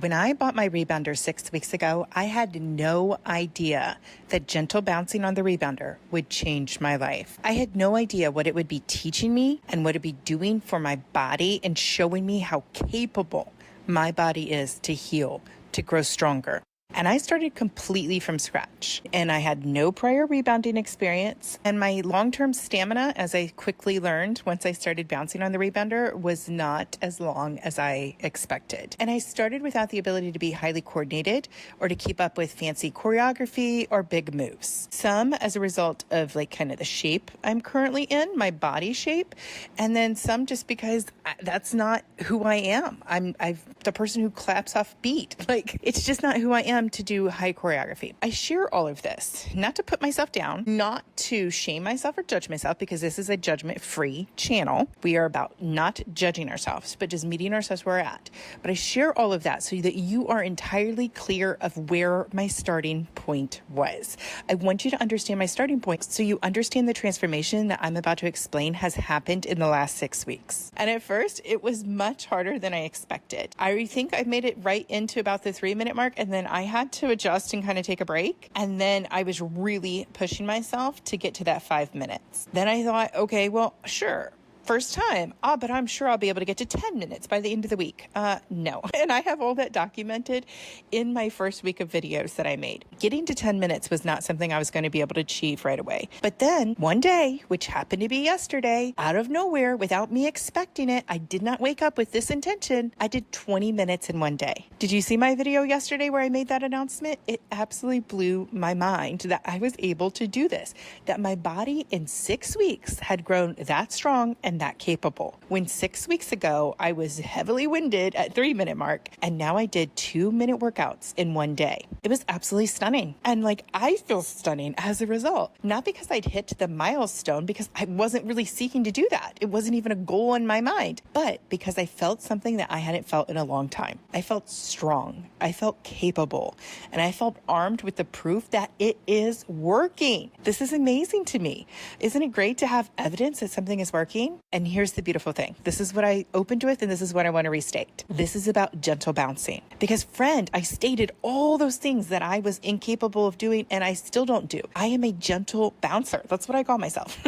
When I bought my rebounder 6 weeks ago, I had no idea that gentle bouncing on the rebounder would change my life. I had no idea what it would be teaching me and what it would be doing for my body and showing me how capable my body is to heal, to grow stronger. And I started completely from scratch, and I had no prior rebounding experience. And my long-term stamina, as I quickly learned once I started bouncing on the rebounder, was not as long as I expected. And I started without the ability to be highly coordinated or to keep up with fancy choreography or big moves. Some as a result of kind of the shape I'm currently in, my body shape, and then some just because that's not who I am. I'm the person who claps off beat. It's just not who I am to do high choreography. I share all of this, not to put myself down, not to shame myself or judge myself, because this is a judgment-free channel. We are about not judging ourselves, but just meeting ourselves where we're at. But I share all of that so that you are entirely clear of where my starting point was. I want you to understand my starting point so you understand the transformation that I'm about to explain has happened in the last 6 weeks. And at first, it was much harder than I expected. I think I made it right into about the 3-minute mark, and then I had to adjust and kind of take a break. And then I was really pushing myself to get to that 5 minutes. Then I thought, okay, well, sure. First time, but I'm sure I'll be able to get to 10 minutes by the end of the week. No. And I have all that documented in my first week of videos that I made. Getting to 10 minutes was not something I was going to be able to achieve right away. But then one day, which happened to be yesterday, out of nowhere, without me expecting it, I did not wake up with this intention. I did 20 minutes in one day. Did you see my video yesterday where I made that announcement? It absolutely blew my mind that I was able to do this, that my body in 6 weeks had grown that strong and that capable. When 6 weeks ago, I was heavily winded at 3-minute mark, and now I did 2-minute workouts in one day. It was absolutely stunning. And I feel stunning as a result, not because I'd hit the milestone, because I wasn't really seeking to do that. It wasn't even a goal in my mind, but because I felt something that I hadn't felt in a long time. I felt strong. I felt capable, and I felt armed with the proof that it is working. This is amazing to me. Isn't it great to have evidence that something is working? And here's the beautiful thing. This is what I opened with, and this is what I want to restate. This is about gentle bouncing. Because friend, I stated all those things that I was incapable of doing, and I still don't do. I am a gentle bouncer. That's what I call myself.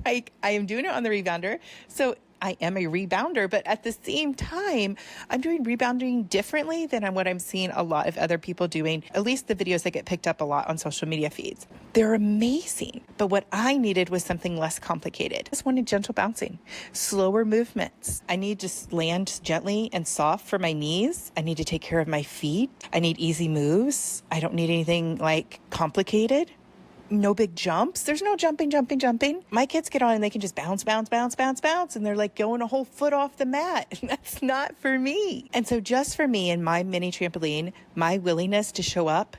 I am doing it on the rebounder. So I am a rebounder, but at the same time, I'm doing rebounding differently than what I'm seeing a lot of other people doing, at least the videos that get picked up a lot on social media feeds. They're amazing, but what I needed was something less complicated. I just wanted gentle bouncing, slower movements. I need to land gently and soft for my knees. I need to take care of my feet. I need easy moves. I don't need anything complicated. No big jumps. There's no jumping. My kids get on and they can just bounce, and they're going a whole foot off the mat. That's not for me. And so just for me and my mini trampoline, my willingness to show up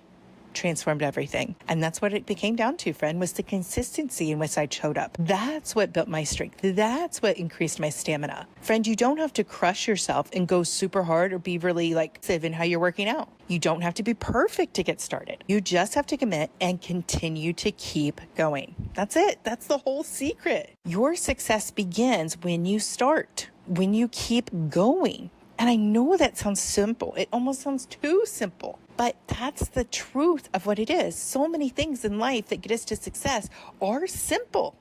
transformed everything. And that's what it became down to, friend, was the consistency in which I showed up. That's what built my strength. That's what increased my stamina. Friend, you don't have to crush yourself and go super hard or be really aggressive in how you're working out. You don't have to be perfect to get started. You just have to commit and continue to keep going. That's it. That's the whole secret. Your success begins when you start, when you keep going. And I know that sounds simple. It almost sounds too simple. But that's the truth of what it is. So many things in life that get us to success are simple.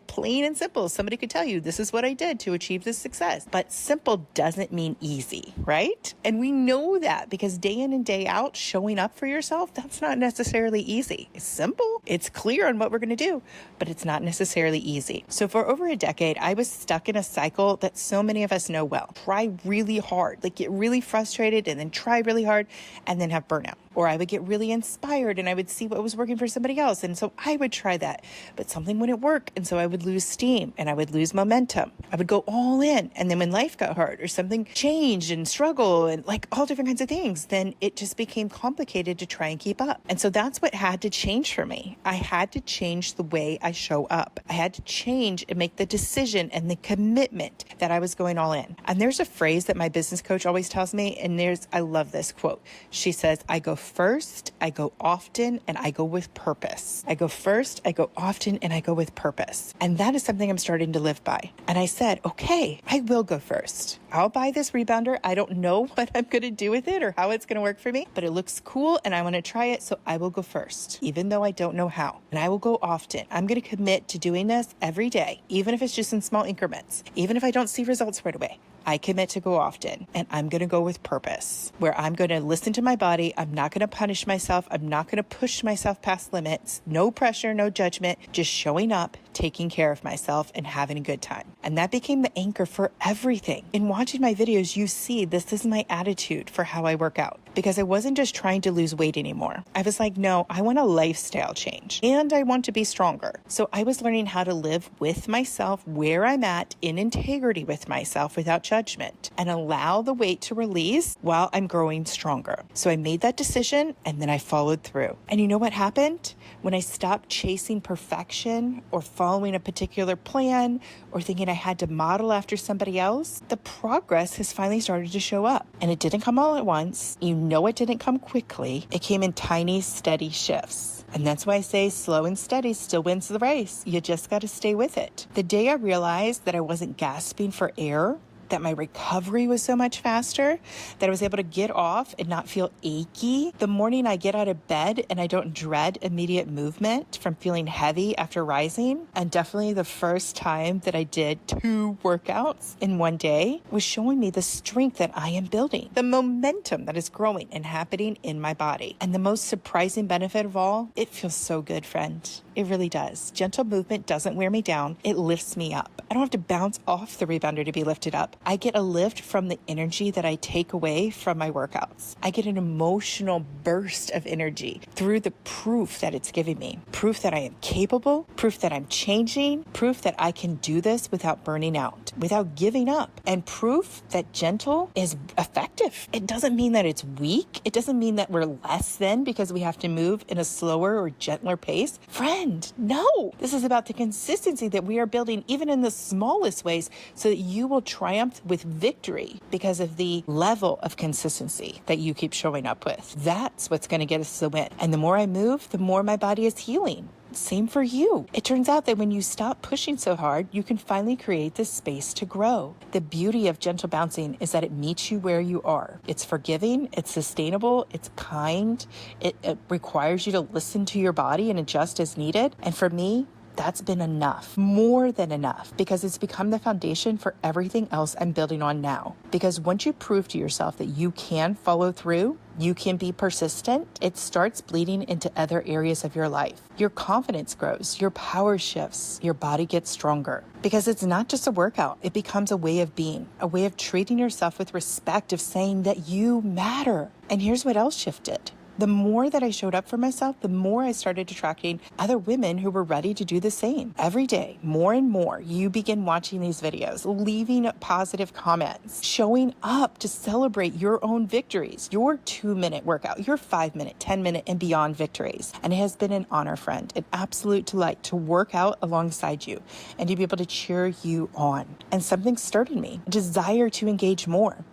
Plain and simple. Somebody could tell you, this is what I did to achieve this success. But simple doesn't mean easy, right? And we know that because day in and day out, showing up for yourself, that's not necessarily easy. It's simple. It's clear on what we're going to do, but it's not necessarily easy. So for over a decade, I was stuck in a cycle that so many of us know well. Try really hard, get really frustrated and then try really hard and then have burnout. Or I would get really inspired and I would see what was working for somebody else. And so I would try that, but something wouldn't work. And so I would lose steam and I would lose momentum. I would go all in. And then when life got hard or something changed and struggle and all different kinds of things, then it just became complicated to try and keep up. And so that's what had to change for me. I had to change the way I show up. I had to change and make the decision and the commitment that I was going all in. And there's a phrase that my business coach always tells me, and I love this quote. She says, I go first, I go often, and I go with purpose. I go first, I go often, and I go with purpose. And that is something I'm starting to live by. And I said, okay, I will go first. I'll buy this rebounder. I don't know what I'm going to do with it or how it's going to work for me, but it looks cool and I want to try it. So I will go first, even though I don't know how. And I will go often. I'm going to commit to doing this every day, even if it's just in small increments, even if I don't see results right away. I commit to go often, and I'm going to go with purpose, where I'm going to listen to my body. I'm not going to punish myself. I'm not going to push myself past limits. No pressure, no judgment, just showing up, taking care of myself, and having a good time. And that became the anchor for everything. In watching my videos, you see this is my attitude for how I work out, because I wasn't just trying to lose weight anymore. I was like, no, I want a lifestyle change and I want to be stronger. So I was learning how to live with myself where I'm at in integrity with myself without judgment and allow the weight to release while I'm growing stronger. So I made that decision and then I followed through. And you know what happened? When I stopped chasing perfection or following a particular plan or thinking I had to model after somebody else, the progress has finally started to show up. And it didn't come all at once. You know it didn't come quickly. It came in tiny, steady shifts. And that's why I say slow and steady still wins the race. You just got to stay with it. The day I realized that I wasn't gasping for air, that my recovery was so much faster, that I was able to get off and not feel achy. The morning I get out of bed and I don't dread immediate movement from feeling heavy after rising. And definitely the first time that I did 2 workouts in one day was showing me the strength that I am building, the momentum that is growing and happening in my body. And the most surprising benefit of all, it feels so good, friend. It really does. Gentle movement doesn't wear me down. It lifts me up. I don't have to bounce off the rebounder to be lifted up. I get a lift from the energy that I take away from my workouts. I get an emotional burst of energy through the proof that it's giving me. Proof that I am capable, proof that I'm changing, proof that I can do this without burning out, without giving up, and proof that gentle is effective. It doesn't mean that it's weak. It doesn't mean that we're less than because we have to move in a slower or gentler pace. Friend, no. This is about the consistency that we are building even in the smallest ways so that you will triumph with victory because of the level of consistency that you keep showing up with. That's what's going to get us the win. And the more I move, the more my body is healing. Same for you. It turns out that when you stop pushing so hard, you can finally create this space to grow. The beauty of gentle bouncing is that it meets you where you are. It's forgiving, it's sustainable, it's kind. It requires you to listen to your body and adjust as needed. And for me, that's been enough, more than enough, because it's become the foundation for everything else I'm building on now. Because once you prove to yourself that you can follow through, you can be persistent, it starts bleeding into other areas of your life. Your confidence grows, your power shifts, your body gets stronger. Because it's not just a workout, it becomes a way of being, a way of treating yourself with respect, of saying that you matter. And here's what else shifted. The more that I showed up for myself, the more I started attracting other women who were ready to do the same. Every day, more and more, you begin watching these videos, leaving positive comments, showing up to celebrate your own victories, your 2-minute workout, your 5-minute, 10-minute, and beyond victories. And it has been an honor, friend, an absolute delight to work out alongside you and to be able to cheer you on. And something stirred in me, a desire to engage more.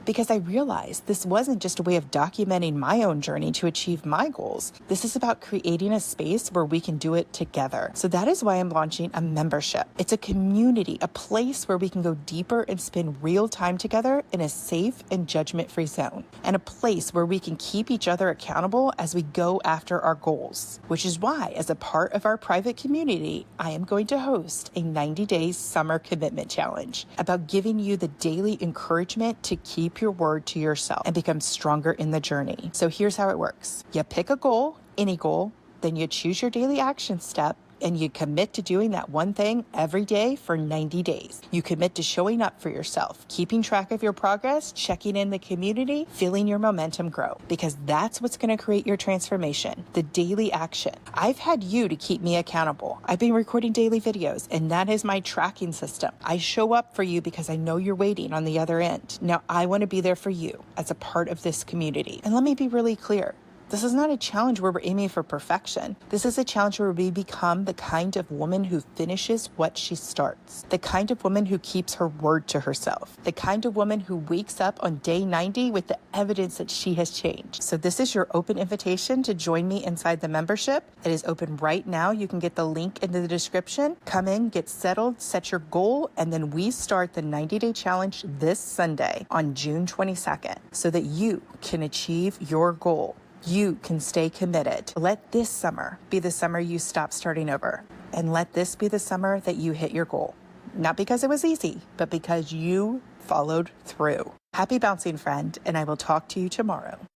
Because I realized this wasn't just a way of documenting my own journey to achieve my goals. This is about creating a space where we can do it together. So that is why I'm launching a membership. It's a community, a place where we can go deeper and spend real time together in a safe and judgment-free zone. And a place where we can keep each other accountable as we go after our goals. Which is why, as a part of our private community, I am going to host a 90-day summer commitment challenge about giving you the daily encouragement to keep your word to yourself and become stronger in the journey. So here's how it works. You pick a goal, any goal, then you choose your daily action step, and you commit to doing that one thing every day for 90 days. You commit to showing up for yourself, keeping track of your progress, checking in the community, feeling your momentum grow, because that's what's going to create your transformation, the daily action. I've had you to keep me accountable. I've been recording daily videos, and that is my tracking system. I show up for you because I know you're waiting on the other end. Now, I want to be there for you as a part of this community. And let me be really clear. This is not a challenge where we're aiming for perfection. This is a challenge where we become the kind of woman who finishes what she starts, the kind of woman who keeps her word to herself, the kind of woman who wakes up on day 90 with the evidence that she has changed. So this is your open invitation to join me inside the membership. It is open right now. You can get the link in the description. Come in, get settled, set your goal, and then we start the 90-day challenge this Sunday on June 22nd so that you can achieve your goal. You can stay committed. Let this summer be the summer you stop starting over. And let this be the summer that you hit your goal. Not because it was easy, but because you followed through. Happy bouncing, friend, and I will talk to you tomorrow.